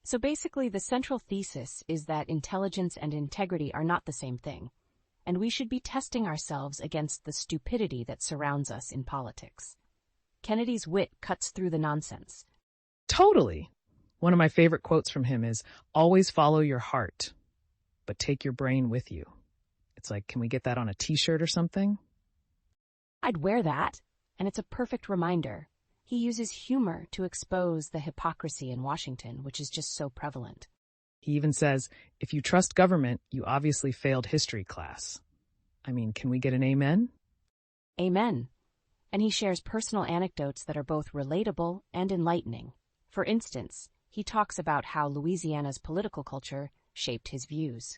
So basically, the central thesis is that intelligence and integrity are not the same thing, and we should be testing ourselves against the stupidity that surrounds us in politics. Kennedy's wit cuts through the nonsense. Totally. One of my favorite quotes from him is, "Always follow your heart, but take your brain with you." It's like, can we get that on a t-shirt or something? I'd wear that, and it's a perfect reminder. He uses humor to expose the hypocrisy in Washington, which is just so prevalent. He even says, if you trust government, you obviously failed history class. I mean, can we get an amen? Amen. And he shares personal anecdotes that are both relatable and enlightening. For instance, he talks about how Louisiana's political culture shaped his views.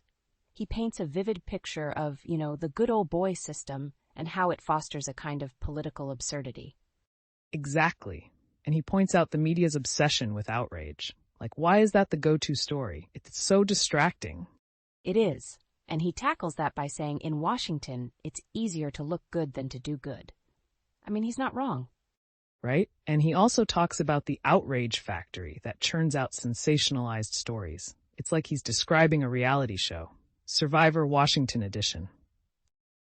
He paints a vivid picture of, the good old boy system and how it fosters a kind of political absurdity. Exactly. And he points out the media's obsession with outrage. Like, why is that the go-to story? It's so distracting. It is. And he tackles that by saying, in Washington, it's easier to look good than to do good. I mean, he's not wrong. Right? And he also talks about the outrage factory that churns out sensationalized stories. It's like he's describing a reality show. Survivor Washington edition.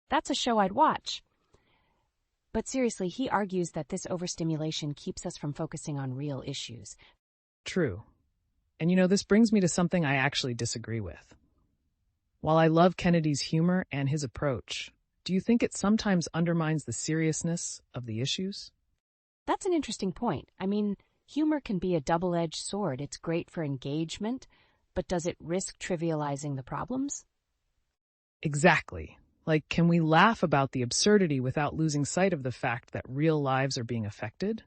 That's a show I'd watch. But seriously, he argues that this overstimulation keeps us from focusing on real issues. True. And this brings me to something I actually disagree with. While I love Kennedy's humor and his approach, do you think it sometimes undermines the seriousness of the issues? That's an interesting point. I mean, humor can be a double-edged sword. It's great for engagement, but does it risk trivializing the problems? Exactly. Like, can we laugh about the absurdity without losing sight of the fact that real lives are being affected?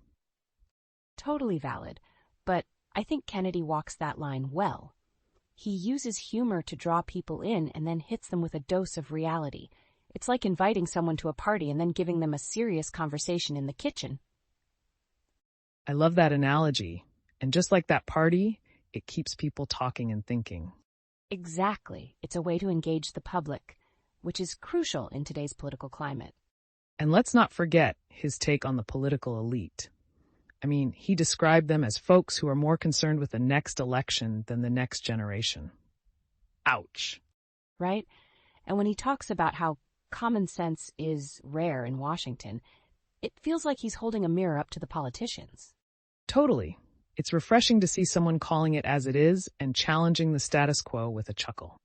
Totally valid, but I think Kennedy walks that line well. He uses humor to draw people in and then hits them with a dose of reality. It's like inviting someone to a party and then giving them a serious conversation in the kitchen. I love that analogy. And just like that party, it keeps people talking and thinking. Exactly. It's a way to engage the public, which is crucial in today's political climate. And let's not forget his take on the political elite. I mean, he described them as folks who are more concerned with the next election than the next generation. Ouch. Right? And when he talks about how common sense is rare in Washington, it feels like he's holding a mirror up to the politicians. Totally. It's refreshing to see someone calling it as it is and challenging the status quo with a chuckle.